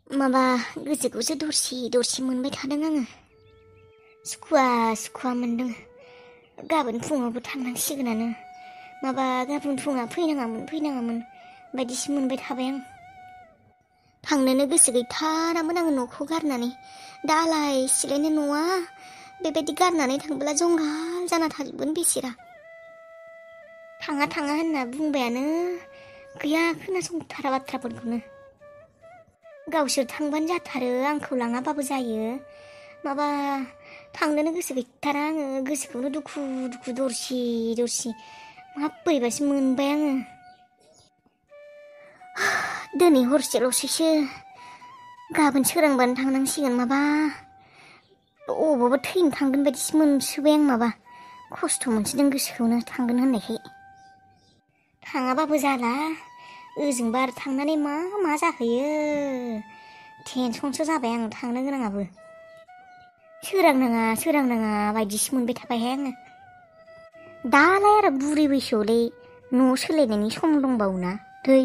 माबा गोसोखौसो दरसि दरसि मोनबाय थादों आङो। सुखुवा सुखुवा मोनदों। गाबोन फुङावबो थांनांसिगोनानो। माबा गाबोन फुङा फैनाङामोन बायदिसो मोनबाय थाबाय आं। थांनोनो गोसो गैथारामोन आङो न'खौ गारनानै। दा आलाय सिलायनो न'आ बेबायदि गारनानै थांब्ला जंगाल जाना थाजोबगोन बेसेरा। थाङा होनना बुंबायानो गैया खोनासंथारा बाथ्राफोरखौनो। गावसोर थांबानो जाथारो, आंखौ लाङाबाबो जायो। माबा थांनोनो गोसो गैथारा आङो। गोसोखौनो दुखु दरसि मा बोरैबासो मोनबाय आङो। दिनै हरसेल'सैसो, गाबोन सोरांबानो थांनांसिगोन। माबा अबावबा थैनो थांगोन बायदिसो मोनसोबाय आं। माबा खस्थ' मोनसिदों गोसोखौनो थांगोन होननायखाय। थाङाबाबो जाला, ओजोंबा आरो थांनानै मा जाहैयो टेनसनसो जाबाय आं थांनो गोनाङाबो। सोरांनाङा बायदिसो मोनबाय थाबायहाय आङो। दालाय आरो बुरि बैसोआवलाय न' सोलायनायनि सम दंबावोना थै।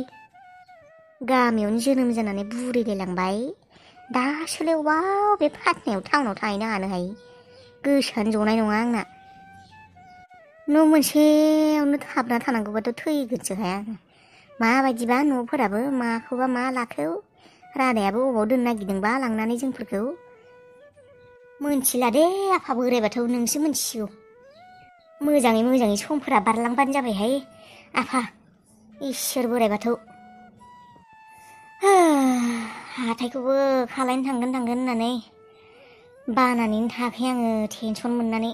गामियावनो जोनोम जानानै बुरिलायलांबाय, दासोलाय बे फाथनायाव टाउनाव थाहैनो हानोहाय। गोसोआनो जनाय नङा आंना। न' मोनसेयावनो थाबना थानांगौबाथ' थैगोनसोहाय आङो। माबायदिबा न'फोराबो माखौबा मा लाखो, रादायाबो अबाव दोननो नागिरदोंबा लांनानै जोंफोरखौ। मोनथिला दे आफा बोराइ बाथौ, नोंसो मोनथिसिगौ। मोजाङै समफोरा बारलांबानो जाबायहाय आफा इसोर बोराइ बाथौ। हाथायखौबो खालायनो थांगोन होननानै बानानैनो थायाखै आङो टेनसन मोननानै।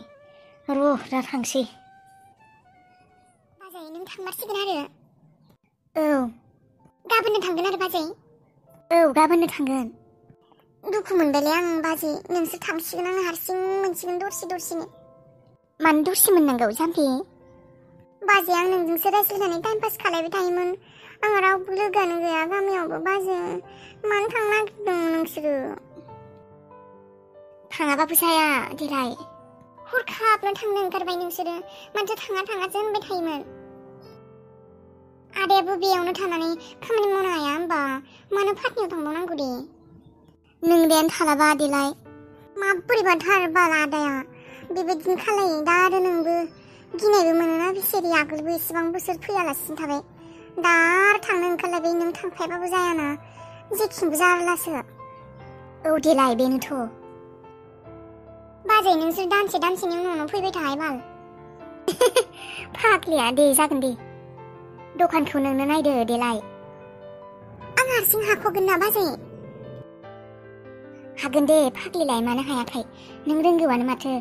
र' दा थांसै। बाजै नों थांमारसिगोन आरो? औ। गाबोननो थांगोन आरो बाजै? औ गाबोननो थांगोन। दुखु मोनबायलै आं बाजै, नोंसोर थांसिगोन आं हारसिं मोनसिगोन दरसिनो। मानो दरसि मोननांगौ जाम्बि? बाजै आं नोंजोंसो रायज्लायनानै टाइम पास खालायबाय थायोमोन। आंहा रावबो लोगोआनो गैया गामियावबो। बाजै मानो थांनो नागिरदों नोंसोरो? थाङाबाबो जाया देलाय। हरखाबनो थांनो ओंखारबाय नोंसोरो, माथो थाङासो होनबाय थायोमोन। आदायाबो बेयावनो थानानै खामानि मावनो हाया होमबा? मानो फाटनायाव थांबावनांगौ दे? नोंदायानो थालाबा देलाय। माबोरैबाथार बाल आदाया, बेबायदिनो खालायो दा। आरो नोंबो गिनायबो मोनोना बिसोरनि आगोलबो एसेबां बोसोर फैयालासिनो थाबाय, दा आरो थांनो ओंखारलायबाय। नों थांफायाबाबो जायाना, जेखिबो जारलासो। औ देलाय बेनोथ'। बाजै नोंसोर दानसेनि उनावनो फैबाय थाहाय बाल। फाग्लिया दे जागोन दे। दखानखौ नोंनो नायदो देलाय। आं हारसिं हाख'गोन ना बाजै? हागोन दे फाग्लिलाय, मानो हायाथाय। नों रोंगौआनो माथो।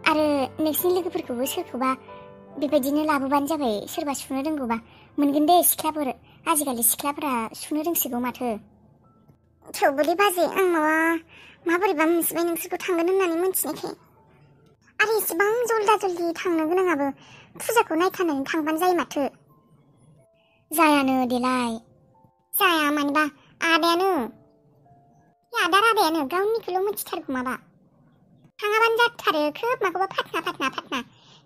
आरो नोंसिनि लोगोफोरखौबो सोरखौबा बेबायदिनो लाबोबानो जाबाय। सोरबा सुनो रोंगौबा मोनगोन दे सिख्लाफोर। आजिखालि सिख्लाफोरा सुनो रोंसिगौ माथो। थेवबोलै बाजै, आं माबोरैबा मोनसिबाय नोंसोरखौ थांगोन होननानै मोनथिनायखाय। आरो एसेबां जल्दि थांनो गोनाङाबो फुजाखौ नायखानानै थांबानो जायो माथो। जायानो देलाय। जाया मानोबा आदायानो गावनिखौल' मिथिथारगौ माबा। थाङाबानो जाथारो, खोब माखौबा फाटना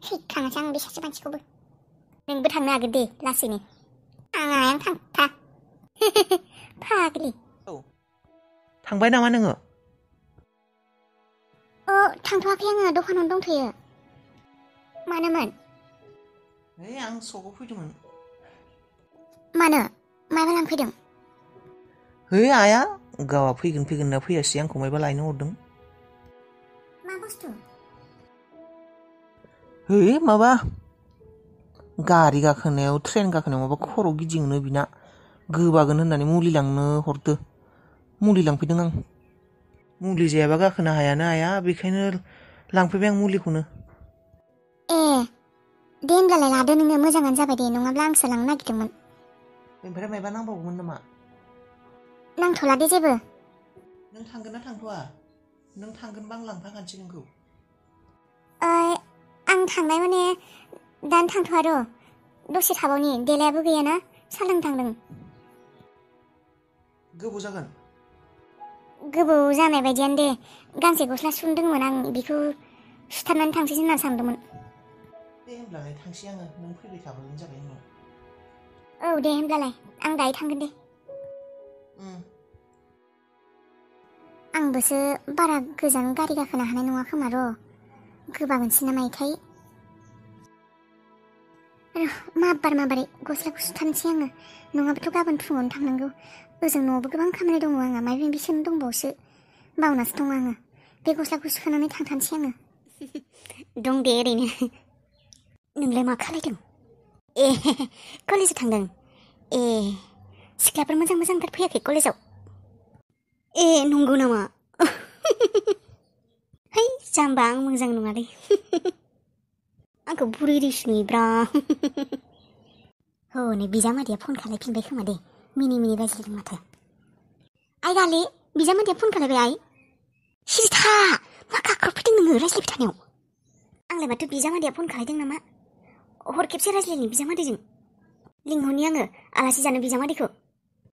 सैखाङासै आं बे सासे मानसिखौबो। नोंबो थांनो हागोन दे लासैनो। आं थांथा। फाग्लि। औ थांबाय नामा नोङो? थांथ'वाखै, आङो दखानावनो दंथ'यो। मानोमोन? आं सकआव फैदोंमोन। मानो? माबा लांफैदों? आया गावहा फैगोन होनना फैयासै, आंखौ मायबा लायनो हरदों। मा बुस्थु? माबा गारि गाखोनायाव, ट्रेन गाखोनायाव माबा खर' गिदिङोनो बिना, गोबागोन होननानै मुलि लांनो हरदो। मुलि लांफैदों आं। मुलि जायाबा गाखोनो हायानो आया, बेखायनो लांफैबाय आं मुलिखौनो। दे होनब्लालाय लादो नोङो, मोजाङानो जाबाय दे, नङाब्ला आंसो लांनो नागिरदोंमोन। ओमफ्राय मायबा नांबावगौमोन नामा? नांथ'ला दे जेबो। नों थांगोन ना थांथ'वा? नों थांगोनबा आं लांफाखानोसै नोंखौ। आं थांनाय माने दानो थांथ'आ र', दसे थाबावनि। देलायाबो गैयाना, साहा लोंनो थांदों। गोबाव जागोन? गोबाव जानाय बायदियानो दे। गांसे गस्ला सुनो दंमोन, आं बेखौ सुथारनानै थांसै होनना सानदोंमोन। दे होनब्लालाय थांसै आङो, नों फैबाय थाबानो जाबाय उनाव। औ दे होनब्लालाय, आं दायो थांगोन दे। आंबोसो बारा गोजान गारि गाखोनो हानाय नङा खोमा र'। गोबागोनसो नामायोथाय। माबारै गस्ला गुसु थानोसै आङो। नङाबाथ' गाबोन फुङावनो थांनांगौ। ओजों न'आवबो गोबां खामानि दङ आंहा, माबा माबिसो दंबावोसो। बावनासो दङ आङो। बे गस्लाखौ सुखानानै थांथानोसै आङो। दं दे ओरैनो। नोंलाय मा खालायदों? ए कलेजाव थांदों। ए सिख्लाफोर मोजां मोजांथार फैयाखै कलेजाव? ए नंगौ नामा? है जाम्बा आं मोजां नङालै। आंखौ बुरैरिसो नुयोब्रा। हनै बिजामादैया फन खालायफिनबाय खोमा दे। मिनि रायज्लायदों माथो। आइ गाले, बिजामादैया फन खालायबाय आइ। सिरि था, मा गाख्रबफैदों नोङो रायज्लायबाय थानायाव? आंलाय माथो बिजामादैया फन खालायदों नामा? हर खेबसे रायज्लायनि बिजामादैजों। लिंहरनि आङो आलासि जानो बिजामादैखौ।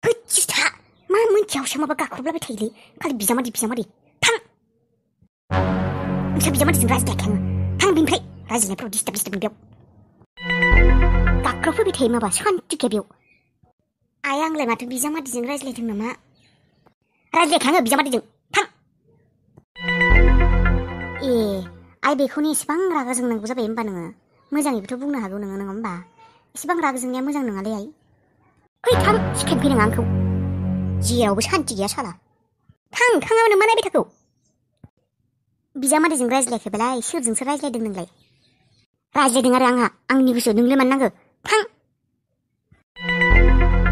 होद सिरि था, मा मोनथियावसो माबा गाख्रबलाबाय थायोलै। खालि बिजामादै थां। नोंसोर बिजामादैजों रायज्लायाखै आङो। थां बेनिफ्राय रायज्लायनायफ्राव डिस्टार्ब बेयाव। गाख्रबफैबाय थायो माबा सान्थि गैया बेयाव। आइ आंलाय माथो बिजामादैजों रायज्लायदों नामा? रायज्लायाखै आङो बिजामादैजों। थां। ए आइ बेखौनो एसेबां रागा जोंनांगौ जाबाय होमबा नोङो? मोजाङैबोथ' बुंनो हागौ नोङो, नङा होमबा? एसेबां रागा जोंनाया मोजां नङालै आइ। फै थां, सिखायनो फैनाङा आंखौ। जेरावबो सान्थि गैया साला। थाङाबानो मा नायबाय थाखौ? बिजामादैजों रायज्लायाखैबालाय सोरजोंसो रायज्लायदों नोंलाय? रायज्लायदों आरो आंनि गोसो, नोंलाय मानो नांगौ? थां।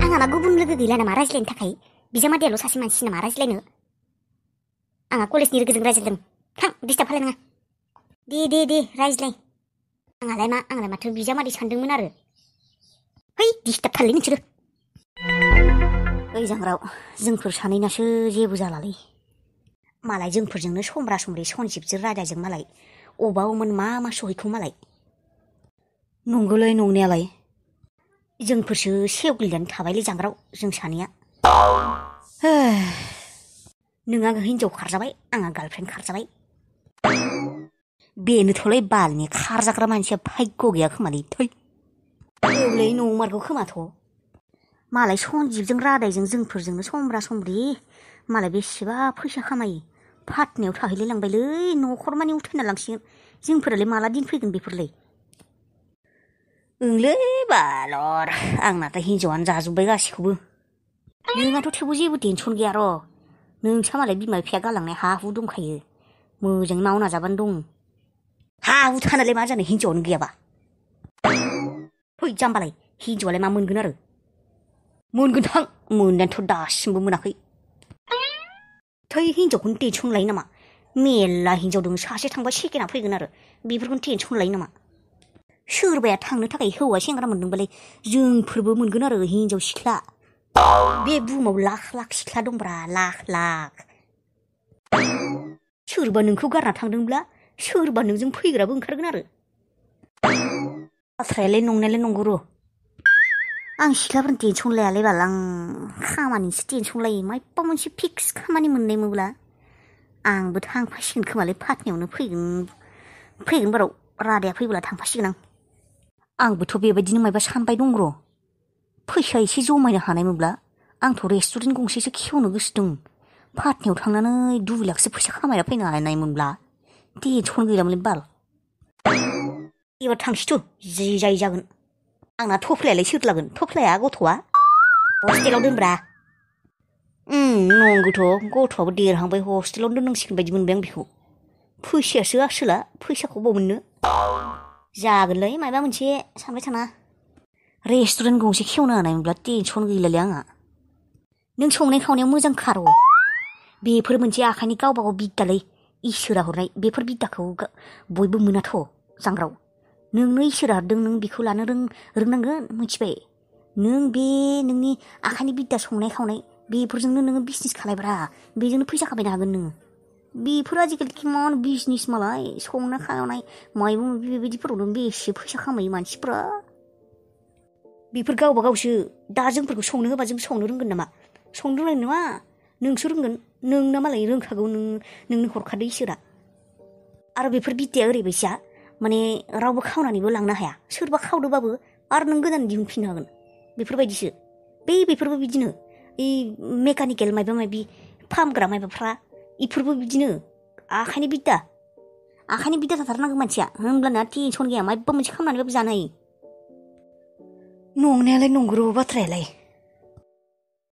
आंहा मा गुबुन लोगो गैला नामा रायज्लायनो थाखाय? बिजामादैयाल' सासे मानसि नामा रायज्लायनो? आंहा कलेजनि लोगोजों रायज्लायदों। थां, डिस्टार्ब खालायनाङा। दे रायज्लाय। आंलाय माथो बिजामादै सानदोंमोन आरो। है डिस्टार्ब थारलै नोंसोरो। ओइ जांग्राव, जोंफोर सानैनासो जेबो जालालै। मालाय जोंफोरजोंनो समब्रा समब्रि सनजिबजों रादाजों मालाय अबावमोन मा सहैखौ मालाय। नंगौलै नंनायालाय। जोंफोरसो सेवग्लिनानै थाबायलै जांग्राव, जों सानैया। नों आंहा हिनजाव खारजाबाय, आंहा गार्लफ्रेन्ड खारजाबाय। बेनोथ'लै बालनि खारजाग्रा मानसिया भाग्य गैया खोमालै थै। औलै नंमारगौ खोमाथ'। मालाय सनजिबजों रादायजों जोंफोरजोंनो समब्रा समब्रि मालाय बेसेबा फैसा खामायो। फाटनायाव थाहैलाय लांबायलै, न'खर मानि उथायना लांसिगोन। जोंफोरालाय माला दिन फैगोन बेफोरलाय? ओंलै बालर, आंनाथ' हिनजावानो जाजोब्बाय गासिखौबो। नोंहाथ' थेवबो जेबो टेनसन गैया र'। नोंसा मालाय बिमा बिफाया गालांनाय हा हु दंखायो। मोजाङै मावना जाबानो दं। हा हु थानालाय मा जानो हिनजावानो गैयाबा? फै जाम्बालाय, हिनजावालाय मा मोनगोन आरो? मोनगोन थां, मोननायाथ' दासिमबो मोनाखै। थै हिनजावखौनो टेनसन लायो नामा? मेरला हिनजाव दं, सासे थांबा सेकेन्डआ फैगोन आरो। बेफोरखौनो टेनसन लायो नामा? सोरबाया थांनो थाखाय हौवा सेंग्रा मोनदोंबालाय जोंफोरबो मोनगोन आरो हिनजाव सिख्ला। बे बुहुमाव लाख सिख्ला दंब्रा, लाख। सोरबा नोंखौ गारना थांदोंब्ला सोरबा नोंजों फैग्राबो ओंखारगोन आरो। बाथ्रायालाय नंनायालाय नंगौ र'। आं सिख्लाफोरनि टेनसन लायालै बाल, आं खामानिसो टेनसन लायो। मायबा मोनसे फिक्स खामानि मोननाय मोनब्ला आंबो थांफासिगोन खोमालै। फाटनायावनो फैगोन बाराव रादाया फैब्ला थांफासिगोन आं। आंबोथ' बेबायदिनो मायबा सानबाय दं र'। फैसा एसे जमायनो हानाय मोनब्ला आंथ' रेस्टुरेन्ट गंसेसो खेवनो गोसो दं। फाटनायाव थांनानै 2 लाखसो फैसा खामायना फैनो हानाय मोनब्ला टेनसन गैलामोनलै बाल। एबार थांसैथ' जि जायो जागोन। आंना थफ्लायालाय सोर लागोन? थफ्लाया गथ'आ हस्टेलाव दोनब्रा। नंगौथ', गथ'आबो देरहांबाय, हस्टेलावनो दोननांसिगोन बायदि मोनबाय आं बेखौ। फैसायासो आसोला, फैसाखौ बबाव मोननो? जागोनलै माबा मोनसे सानबाय थानाङा। रेस्टुरेन्ट गंसे खेवनो हानाय मोनब्ला टेनसन गैलालै आंहा। नों संनाय खावनायाव मोजां खार'। बेफोर मोनसे आखाइनि गावबा गाव बिद्दालै, इसोरा हरनाय। बेफोर बिद्दाखौ बयबो मोनाथ' जांग्राव। नोंनो इसोरा हरदों, नों बेखौ लानो रोंनांगोन, मिथिबाय? नों बे नोंनि आखाइनि बिद्दा संनाय खावनाय बेफोरजोंनो नोङो बिजनेस खालायब्रा, बेजोंनो फैसा खामायनो हागोन नोङो। बेफोर आजिखालि किमान बिजनेस मालाय, संनाय खावनाय मायबा माबि बेबायदिफोरावनो बेसे फैसा खामायो मानसिफ्रा। बेफोर गावबा गावसो। दा जोंफोरखौ संनो होबा जों संनो रोंगोन नामा? संनो रोंनाय नङा, नोंसो रोंगोन। नोंना मालाय रोंखागौ, नोंनो हरखादो इसोरा। आरो बेफोर बिद्दाया ओरैबायसा, माने रावबो खावनानैबो लांनो हाया। सोरबा खावदोबाबो आरो नों गोदान दिहुनफिननो हागोन। बेफोरबायदिसो। बेफोरबो बिदिनो। मेकानिकेल मायबा मायबि फाहामग्रा मायबाफ्रा इफोरबो बिदिनो आखाइनि बिद्दा थाथारनांगौ मानसिया होमब्लाना टेनसन गैया माबा मोनसे खालामनानैबाबो जानो हायो नंनायालाय नंगौ बाथ्रायालाय